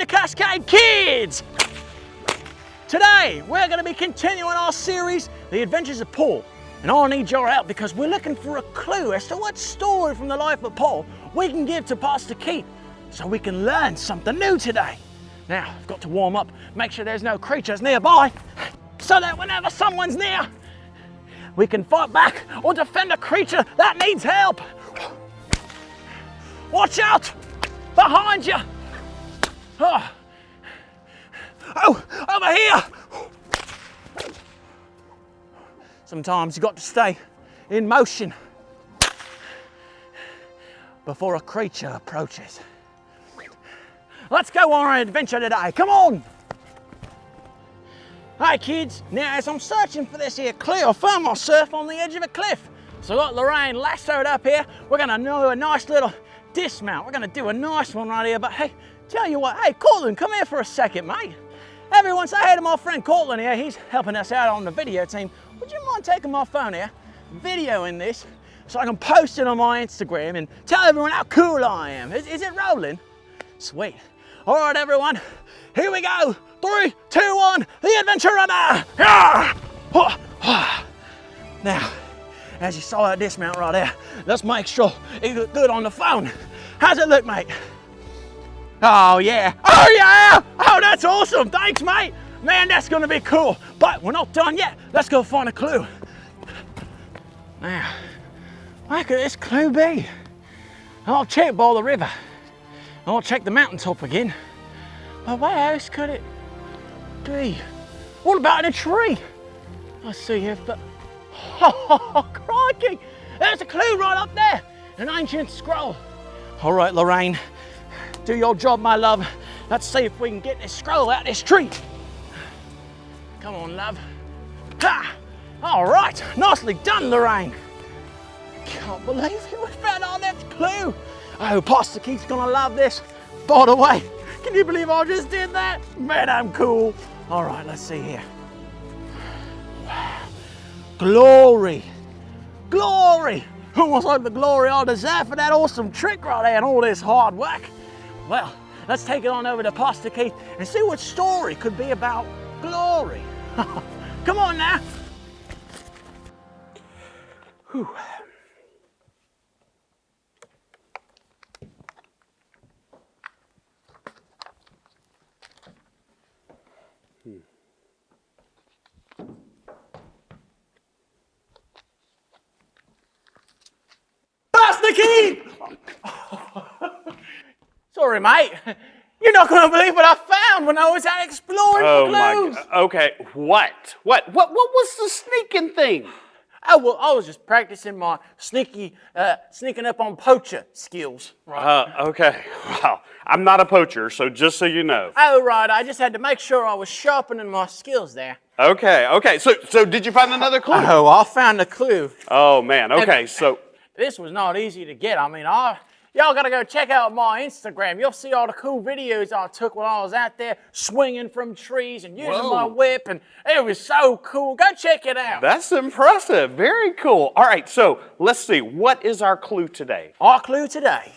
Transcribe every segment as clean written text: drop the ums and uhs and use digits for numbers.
Cascade Kids! Today, we're going to be continuing our series, The Adventures of Paul. And I need your help because we're looking for a clue as to what story from the life of Paul we can give to Pastor Keith so we can learn something new today. Now, I've got to warm up, make sure there's no creatures nearby, so that whenever someone's near, we can fight back or defend a creature that needs help. Watch out! Behind you! Oh, over here! Sometimes you've got to stay in motion before a creature approaches. Let's go on an adventure today, come on! Hey kids, now as I'm searching for this here clue, I found myself on the edge of a cliff. So I got Lorraine lassoed up here. We're gonna do a nice little dismount. We're gonna do a nice one right here, but hey, tell you what, hey Cortland, come here for a second, mate. Everyone say hey to my friend Cortland here. He's helping us out on the video team. Would you mind taking my phone here, videoing this, so I can post it on my Instagram and tell everyone how cool I am? Is it rolling? Sweet. All right, everyone, here we go. 3, 2, 1, the adventure runner! Now, as you saw that dismount right there, let's make sure it looks good on the phone. How's it look, mate? Oh yeah, oh yeah! Oh, that's awesome, thanks, mate. Man, that's gonna be cool. But we're not done yet. Let's go find a clue. Now, where could this clue be? I'll check by the river. I'll check the mountaintop again. But where else could it be? What about in a tree? I see here, but oh, crikey! There's a clue right up there, an ancient scroll. All right, Lorraine, do your job, my love. Let's see if we can get this scroll out of this tree. Come on, love. Ha! All right, nicely done, Lorraine. Can't believe it, we found our next clue. Oh, Pastor Keith's gonna love this. By the way, can you believe I just did that? Man, I'm cool. All right, let's see here. Wow. Glory. Glory. Almost like the glory I deserve for that awesome trick right there and all this hard work. Well, let's take it on over to Pastor Keith and see what story could be about glory. Come on now. Whew. Pastor Keith! Sorry, mate. You're not going to believe what I found when I was out exploring for clues. My God. Okay, what? What was the sneaking thing? Oh, well, I was just practicing my sneaking up on poacher skills. Right. Okay. Well, I'm not a poacher, so just so you know. Oh, right. I just had to make sure I was sharpening my skills there. Okay. So did you find another clue? Oh, I found a clue. Oh, man. Okay, so... This was not easy to get. I mean, y'all got to go check out my Instagram. You'll see all the cool videos I took when I was out there swinging from trees and using my whip, and it was so cool. Go check it out. That's impressive. Very cool. All right, so let's see. What is our clue today? Our clue today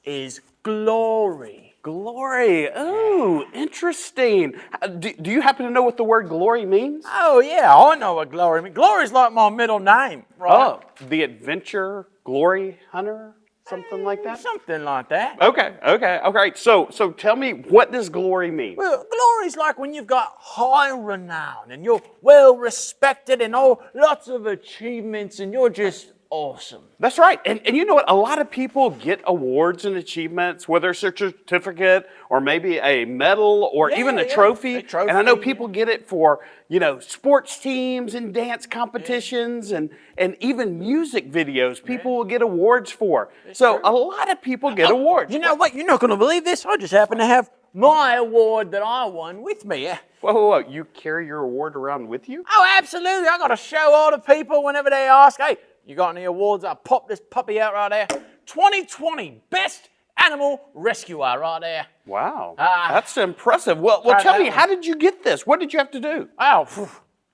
is glory. Glory. Oh, interesting. Do you happen to know what the word glory means? Oh, yeah, I know what glory means. Glory's like my middle name, right? Oh, the adventure glory hunter? Something like that? Something like that. Okay. So tell me, what does glory mean? Well, glory's like when you've got high renown and you're well respected and lots of achievements and you're just awesome. That's right. And you know what? A lot of people get awards and achievements, whether it's a certificate or maybe a medal or even a trophy. And I know people get it for, sports teams and dance competitions and even music videos. People will get awards for. So a lot of people get awards. You know what? You're not going to believe this. I just happen to have my award that I won with me. Whoa. You carry your award around with you? Oh, absolutely. I got to show all the people whenever they ask, hey, you got any awards? I'll pop this puppy out right there. 2020 Best Animal Rescuer right there. Wow. That's impressive. Well, tell me, how did you get this? What did you have to do? Oh,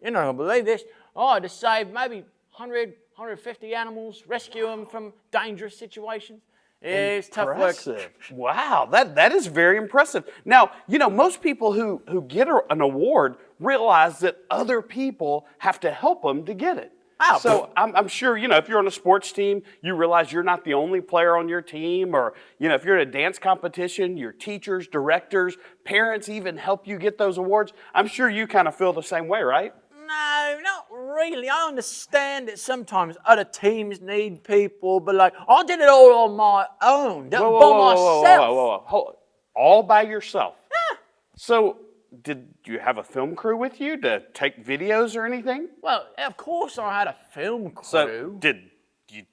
you're not going to believe this. I had to save maybe 100, 150 animals, rescue them from dangerous situations. It's tough work. Impressive. Wow, that is very impressive. Now, most people who get an award realize that other people have to help them to get it. Oh. So I'm sure, if you're on a sports team, you realize you're not the only player on your team, or, if you're in a dance competition, your teachers, directors, parents even help you get those awards. I'm sure you kind of feel the same way, right? No, not really. I understand that sometimes other teams need people, but I did it all on my own, by myself. Whoa. All by yourself? Yeah. So, did you have a film crew with you to take videos or anything? Well, of course I had a film crew. So,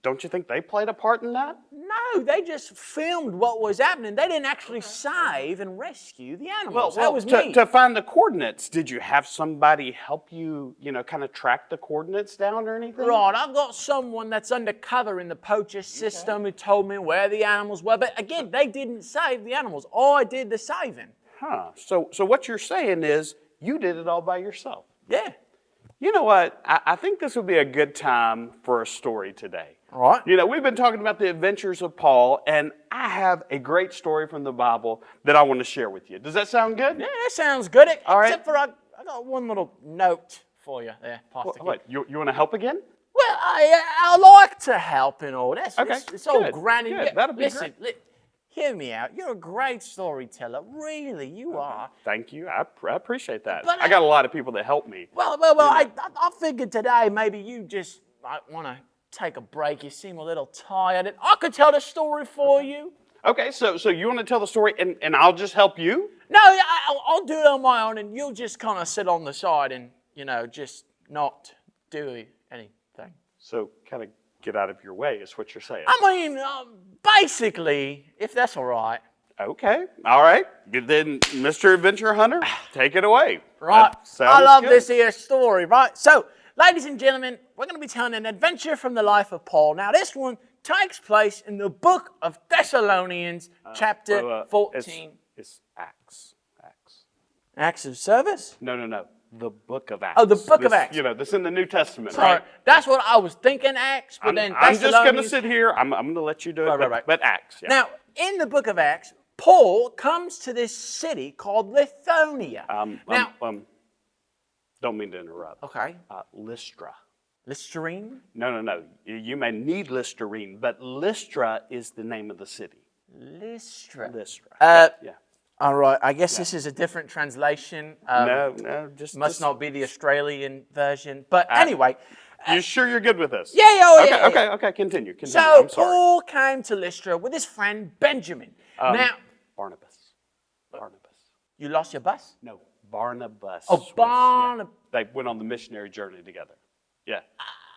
don't you think they played a part in that? No, they just filmed what was happening. They didn't actually save and rescue the animals. That was me. To find the coordinates, did you have somebody help you, kind of track the coordinates down or anything? Right, I've got someone that's undercover in the poacher system who told me where the animals were. But again, they didn't save the animals. I did the saving. Huh. So what you're saying is you did it all by yourself. Yeah. You know what? I think this would be a good time for a story today. All right. We've been talking about the adventures of Paul, and I have a great story from the Bible that I want to share with you. Does that sound good? Yeah, that sounds good. All right. Except for I got one little note for you there, Pastor. What? You want to help again? Well, I like to help and all. Okay. It's all Good. granny. Good. That'll be Listen, great. hear me out. You're a great storyteller. Really, you are. Thank you. I appreciate that. But I got a lot of people that help me. Well, I figured today maybe you just might want to take a break. You seem a little tired, and I could tell the story for you. Okay, so you want to tell the story, and I'll just help you? No, I'll do it on my own, and you'll just kind of sit on the side and, just not do anything. So kind of get out of your way is what you're saying. I mean, basically, if that's all right. Okay, all right. Then, Mr. Adventure Hunter, take it away. Right. That sounds I love good. this here story, right? So, ladies and gentlemen, we're going to be telling an adventure from the life of Paul. Now, this one takes place in the book of Thessalonians, chapter 14. It's Acts. Acts of service? No. The book of Acts. Oh, the book of Acts. This in the New Testament, Sorry, right? that's what I was thinking, Acts, but then I'm just going to Thessalonians. sit here. I'm going to let you do it, Right. but Acts. Yeah. Now, in the book of Acts, Paul comes to this city called Lithonia. Don't mean to interrupt. Okay. Lystra. Listerine? No. You may need Listerine, but Lystra is the name of the city. Lystra. Yeah. All right. I guess this is a different translation. No. Must not be the Australian version. But anyway. You sure you're good with this? Yeah. Okay. Continue. So I'm sorry. Paul came to Lystra with his friend Benjamin. Now, Barnabas. you lost your bus? No, Barnabas. Oh, Barnabas. They went on the missionary journey together. Yeah.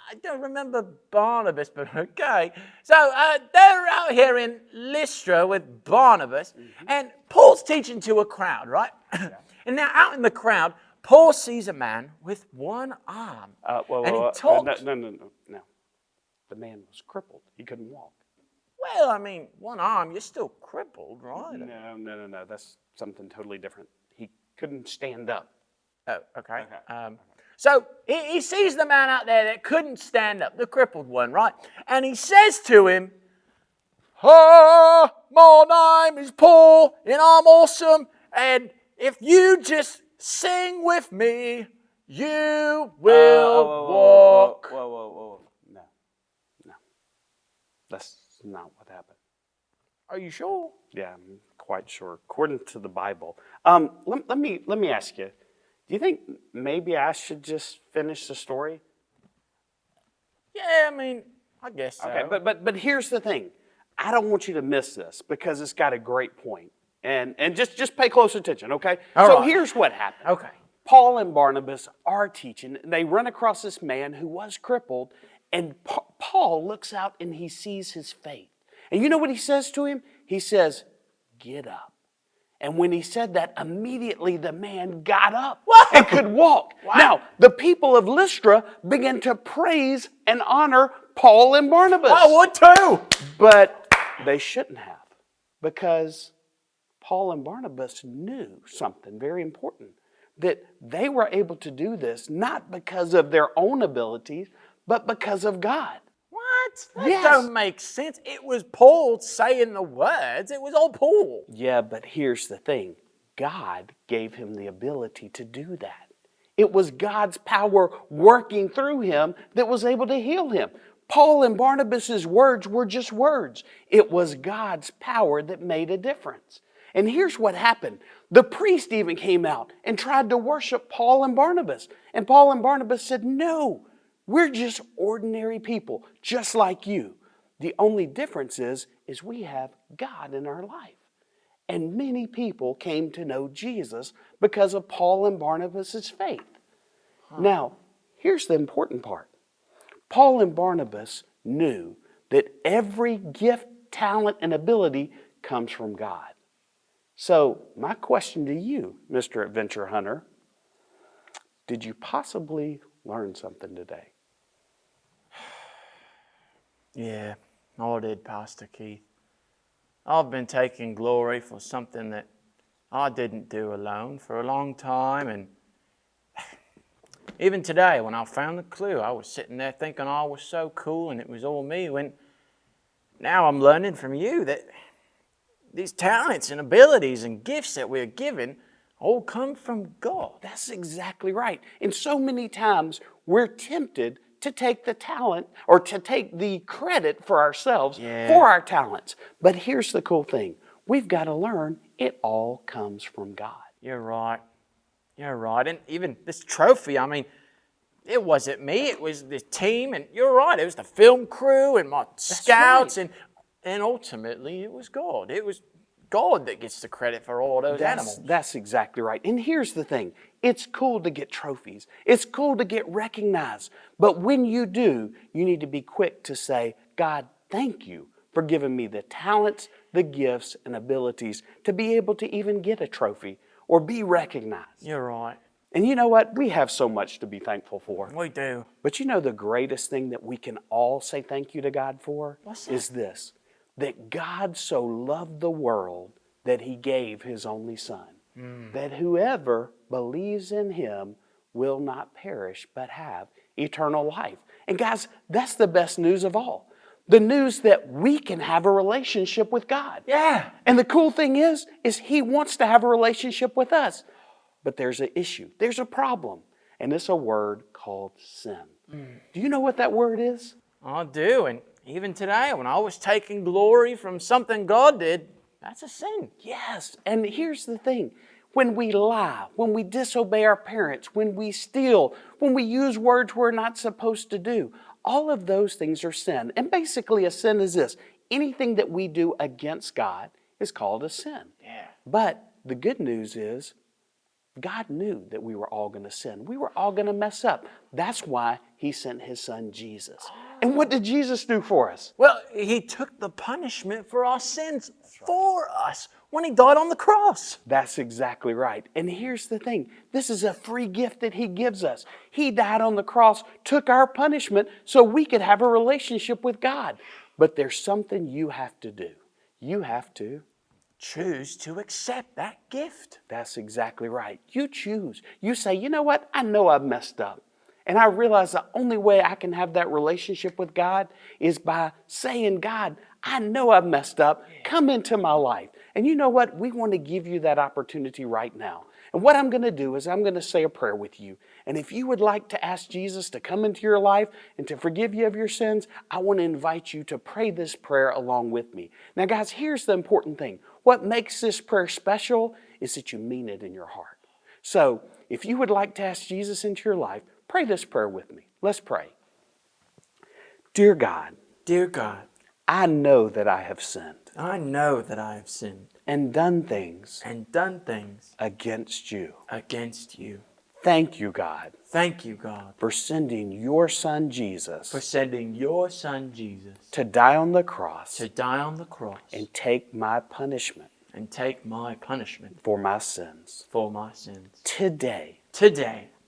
I don't remember Barnabas, but okay. So they're out here in Lystra with Barnabas, and Paul's teaching to a crowd, right? Yeah. And now out in the crowd, Paul sees a man with one arm, and he talks. No. The man was crippled. He couldn't walk. Well, I mean, one arm, you're still crippled, right? No. That's something totally different. He couldn't stand up. Oh, okay. So he sees the man out there that couldn't stand up, the crippled one, right? And he says to him, my name is Paul, and I'm awesome, and if you just sing with me, you will walk. Whoa. No. That's not what happened. Are you sure? Yeah, I'm quite sure. According to the Bible. Let me ask you. Do you think maybe I should just finish the story? Yeah, I mean, I guess so. Okay, but here's the thing. I don't want you to miss this because it's got a great point. And just pay close attention, okay? Here's what happened. Okay. Paul and Barnabas are teaching. They run across this man who was crippled, and Paul looks out and he sees his faith. And you know what he says to him? He says, "Get up." And when he said that, immediately the man got up and could walk. Wow. Now, the people of Lystra began to praise and honor Paul and Barnabas. I would too. But they shouldn't have, because Paul and Barnabas knew something very important, that they were able to do this not because of their own abilities, but because of God. What? That Yes. don't make sense. It was Paul saying the words. It was all Paul. Yeah, but here's the thing. God gave him the ability to do that. It was God's power working through him that was able to heal him. Paul and Barnabas' words were just words. It was God's power that made a difference. And here's what happened. The priest even came out and tried to worship Paul and Barnabas. And Paul and Barnabas said, no, we're just ordinary people, just like you. The only difference is we have God in our life. And many people came to know Jesus because of Paul and Barnabas' faith. Now, here's the important part. Paul and Barnabas knew that every gift, talent, and ability comes from God. So, my question to you, Mr. Adventure Hunter, did you possibly learn something today? Yeah, I did, Pastor Keith. I've been taking glory for something that I didn't do alone for a long time, and even today when I found the clue, I was sitting there thinking I was so cool and it was all me, when now I'm learning from you that these talents and abilities and gifts that we're given all come from God. That's exactly right. And so many times we're tempted to take the talent or to take the credit for ourselves for our talents. But here's the cool thing. We've got to learn it all comes from God. You're right. You're right. And even this trophy, I mean, it wasn't me. It was the team. And you're right. It was the film crew and my scouts. Right. And ultimately, it was God. It was God that gets the credit for all those animals. That's exactly right. And here's the thing. It's cool to get trophies. It's cool to get recognized. But when you do, you need to be quick to say, God, thank you for giving me the talents, the gifts, and abilities to be able to even get a trophy or be recognized. You're right. And you know what? We have so much to be thankful for. We do. But you know the greatest thing that we can all say thank you to God for? What's that? Is this. That God so loved the world that He gave His only Son. That whoever believes in Him will not perish but have eternal life. And guys, that's the best news of all. The news that we can have a relationship with God. Yeah. And the cool thing is He wants to have a relationship with us. But there's an issue. There's a problem. And it's a word called sin. Do you know what that word is? I do. And even today, when I was taking glory from something God did, that's a sin. Yes. And here's the thing. When we lie, when we disobey our parents, when we steal, when we use words we're not supposed to do, all of those things are sin. And basically a sin is this. Anything that we do against God is called a sin. Yeah. But the good news is God knew that we were all going to sin. We were all going to mess up. That's why He sent His Son Jesus. And what did Jesus do for us? Well, He took the punishment for our sins for us when He died on the cross. That's exactly right. And here's the thing. This is a free gift that He gives us. He died on the cross, took our punishment so we could have a relationship with God. But there's something you have to do. You have to choose to accept that gift. That's exactly right. You choose. You say, you know what? I know I've messed up. And I realize the only way I can have that relationship with God is by saying, God, I know I've messed up. Come into my life. And you know what? We want to give you that opportunity right now. And what I'm going to do is I'm going to say a prayer with you. And if you would like to ask Jesus to come into your life and to forgive you of your sins, I want to invite you to pray this prayer along with me. Now, guys, here's the important thing. What makes this prayer special is that you mean it in your heart. So, if you would like to ask Jesus into your life, pray this prayer with me. Let's pray. Dear God, I know that I have sinned. I know that I have sinned. And done things. Against you. Thank you, God. Thank you, God. For sending your Son Jesus. To die on the cross. And take my punishment. For my sins. Today.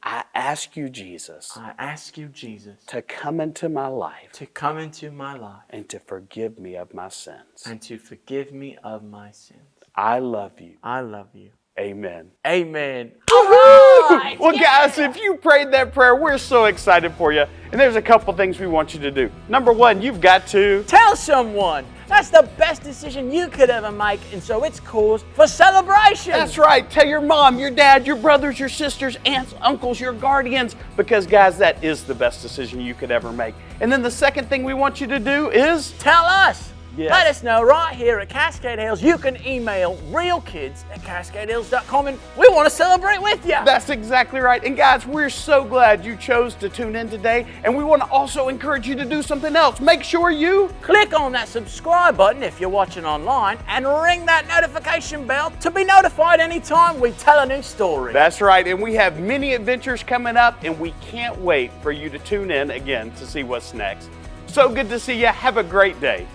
I ask you, Jesus. To come into my life. And to forgive me of my sins. I love you. Amen. Amen. Woo-hoo! right. Well, guys, if you prayed that prayer, we're so excited for you. And there's a couple things we want you to do. Number one, you've got to tell someone. That's the best decision you could ever make, and so it's cause for celebration. That's right. Tell your mom, your dad, your brothers, your sisters, aunts, uncles, your guardians, because, guys, that is the best decision you could ever make. And then the second thing we want you to do is tell us. Yes. Let us know right here at Cascade Hills. You can email realkids@cascadehills.com, and we want to celebrate with you. That's exactly right. And guys, we're so glad you chose to tune in today. And we want to also encourage you to do something else. Make sure you click on that subscribe button if you're watching online and ring that notification bell to be notified anytime we tell a new story. That's right. And we have many adventures coming up, and we can't wait for you to tune in again to see what's next. So good to see you. Have a great day.